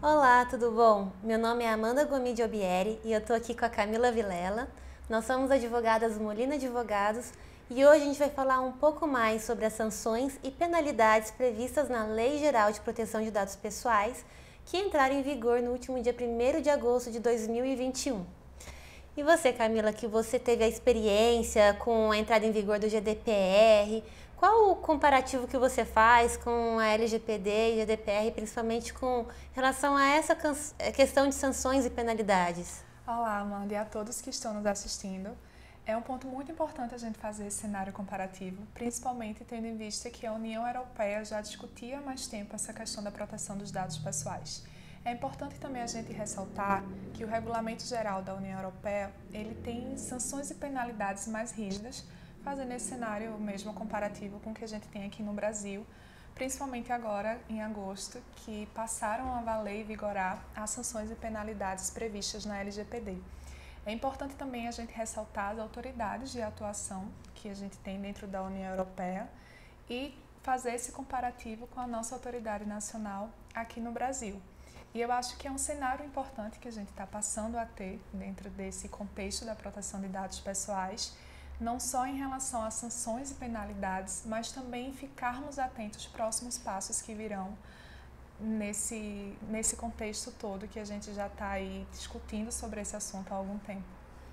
Olá, tudo bom? Meu nome é Amanda Gomide Obieri e eu tô aqui com a Camila Vilela. Nós somos advogadas do Molina Advogados e hoje a gente vai falar um pouco mais sobre as sanções e penalidades previstas na Lei Geral de Proteção de Dados Pessoais, que entraram em vigor no último dia 1º de agosto de 2021. E você, Camila, que você teve a experiência com a entrada em vigor do GDPR, qual o comparativo que você faz com a LGPD e GDPR, principalmente com relação a essa questão de sanções e penalidades? Olá, Amanda, e a todos que estão nos assistindo. É um ponto muito importante a gente fazer esse cenário comparativo, principalmente tendo em vista que a União Europeia já discutia há mais tempo essa questão da proteção dos dados pessoais. É importante também a gente ressaltar que o Regulamento Geral da União Europeia ele tem sanções e penalidades mais rígidas, fazendo esse cenário mesmo comparativo com o que a gente tem aqui no Brasil, principalmente agora em agosto, que passaram a valer e vigorar as sanções e penalidades previstas na LGPD. É importante também a gente ressaltar as autoridades de atuação que a gente tem dentro da União Europeia e fazer esse comparativo com a nossa autoridade nacional aqui no Brasil. E eu acho que é um cenário importante que a gente está passando a ter dentro desse contexto da proteção de dados pessoais, não só em relação a sanções e penalidades, mas também ficarmos atentos aos próximos passos que virão nesse contexto todo que a gente já está aí discutindo sobre esse assunto há algum tempo.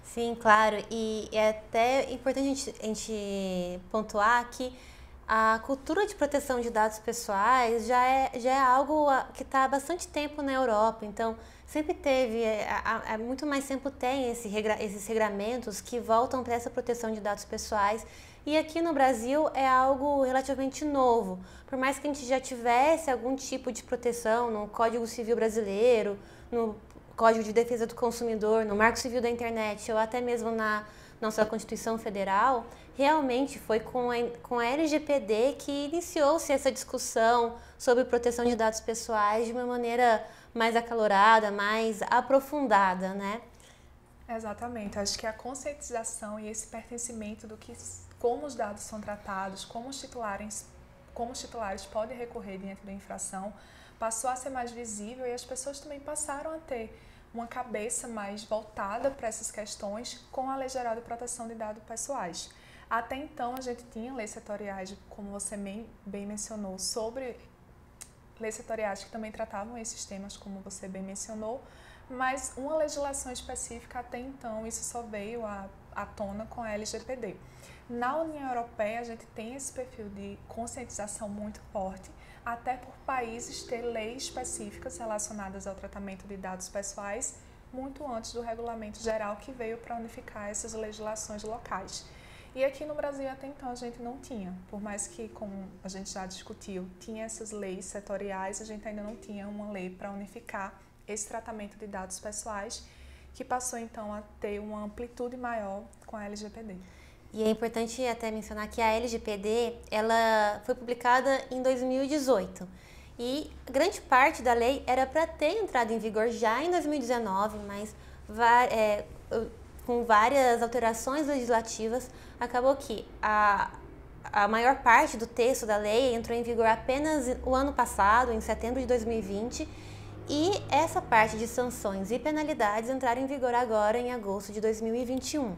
Sim, claro, e é até importante a gente pontuar que a cultura de proteção de dados pessoais já é algo que está há bastante tempo na Europa, então sempre teve, há muito mais tempo tem esses regramentos que voltam para essa proteção de dados pessoais e aqui no Brasil é algo relativamente novo, por mais que a gente já tivesse algum tipo de proteção no Código Civil Brasileiro, no Código de Defesa do Consumidor, no Marco Civil da Internet ou até mesmo na nossa Constituição Federal, realmente foi com a LGPD que iniciou-se essa discussão sobre proteção de dados pessoais de uma maneira mais acalorada, mais aprofundada, né? Exatamente, acho que a conscientização e esse pertencimento do que como os dados são tratados, como os titulares podem recorrer diante da infração, passou a ser mais visível e as pessoas também passaram a ter uma cabeça mais voltada para essas questões com a Lei Geral de Proteção de Dados Pessoais. Até então a gente tinha leis setoriais, como você bem mencionou, sobre leis setoriais que também tratavam esses temas, como você bem mencionou, mas uma legislação específica até então isso só veio à tona com a LGPD. Na União Europeia a gente tem esse perfil de conscientização muito forte, até por países ter leis específicas relacionadas ao tratamento de dados pessoais muito antes do regulamento geral que veio para unificar essas legislações locais. E aqui no Brasil até então a gente não tinha, por mais que, como a gente já discutiu, tinha essas leis setoriais, a gente ainda não tinha uma lei para unificar esse tratamento de dados pessoais, que passou então a ter uma amplitude maior com a LGPD. E é importante até mencionar que a LGPD ela foi publicada em 2018 e grande parte da lei era para ter entrado em vigor já em 2019, mas com várias alterações legislativas, acabou que a maior parte do texto da lei entrou em vigor apenas o ano passado, em setembro de 2020, e essa parte de sanções e penalidades entraram em vigor agora em agosto de 2021.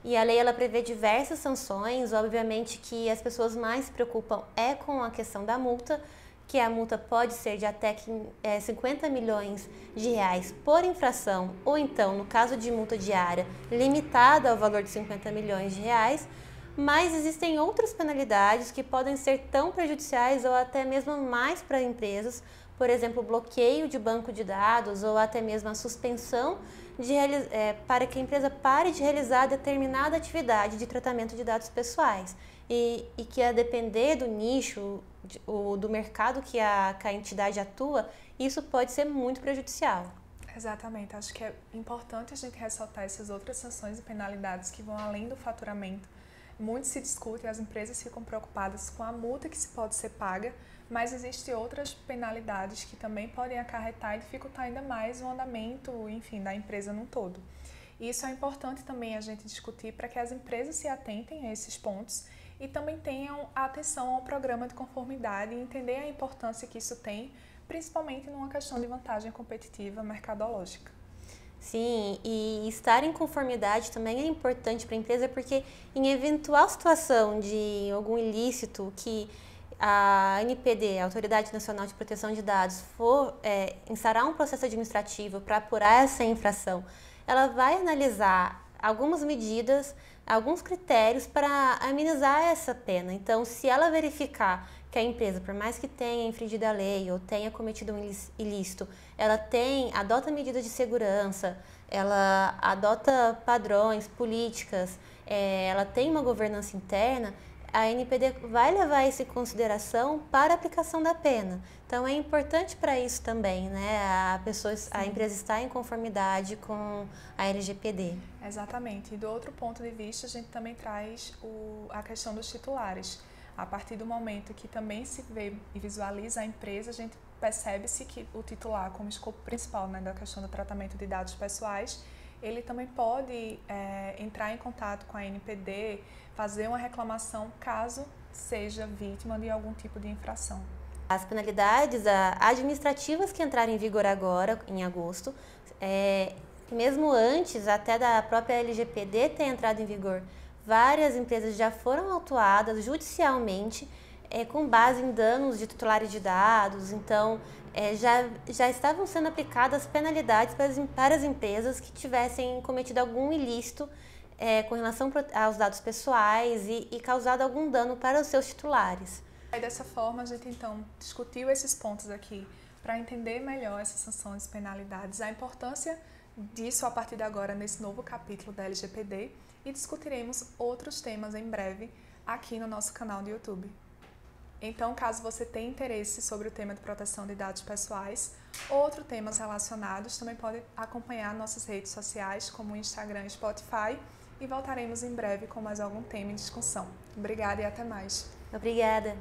E a lei ela prevê diversas sanções, obviamente que as pessoas mais se preocupam é com a questão da multa, que a multa pode ser de até 50 milhões de reais por infração, ou então, no caso de multa diária, limitada ao valor de 50 milhões de reais, mas existem outras penalidades que podem ser tão prejudiciais ou até mesmo mais para empresas, por exemplo, bloqueio de banco de dados ou até mesmo a suspensão para que a empresa pare de realizar determinada atividade de tratamento de dados pessoais e que a depender do nicho, do mercado que a entidade atua, isso pode ser muito prejudicial. Exatamente, acho que é importante a gente ressaltar essas outras sanções e penalidades que vão além do faturamento. Muito se discute e as empresas ficam preocupadas com a multa que se pode ser paga, mas existem outras penalidades que também podem acarretar e dificultar ainda mais o andamento, enfim, da empresa num todo. E isso é importante também a gente discutir para que as empresas se atentem a esses pontos e também tenham atenção ao programa de conformidade e entender a importância que isso tem principalmente numa questão de vantagem competitiva mercadológica. Sim, e estar em conformidade também é importante para a empresa, porque em eventual situação de algum ilícito que a ANPD, a Autoridade Nacional de Proteção de Dados, for instaurar um processo administrativo para apurar essa infração, ela vai analisar algumas medidas, alguns critérios para amenizar essa pena. Então, se ela verificar que a empresa, por mais que tenha infringido a lei ou tenha cometido um ilícito, ela adota medidas de segurança, ela adota padrões, políticas, ela tem uma governança interna, a ANPD vai levar isso em consideração para a aplicação da pena. Então, é importante para isso também, né? A empresa está em conformidade com a LGPD. Exatamente. E do outro ponto de vista, a gente também traz a questão dos titulares. A partir do momento que também se vê e visualiza a empresa, a gente percebe-se que o titular, como escopo principal, né, da questão do tratamento de dados pessoais, ele também pode entrar em contato com a ANPD, fazer uma reclamação caso seja vítima de algum tipo de infração. As penalidades administrativas que entrarem em vigor agora, em agosto, mesmo antes até da própria LGPD ter entrado em vigor, várias empresas já foram autuadas judicialmente com base em danos de titulares de dados. Então, já estavam sendo aplicadas penalidades para as empresas que tivessem cometido algum ilícito com relação aos dados pessoais e causado algum dano para os seus titulares. E dessa forma, a gente então discutiu esses pontos aqui para entender melhor essas sanções e penalidades, a importância disso a partir de agora nesse novo capítulo da LGPD, e discutiremos outros temas em breve aqui no nosso canal do YouTube. Então, caso você tenha interesse sobre o tema de proteção de dados pessoais ou outros temas relacionados, também pode acompanhar nossas redes sociais como o Instagram e Spotify, e voltaremos em breve com mais algum tema em discussão. Obrigada e até mais. Obrigada.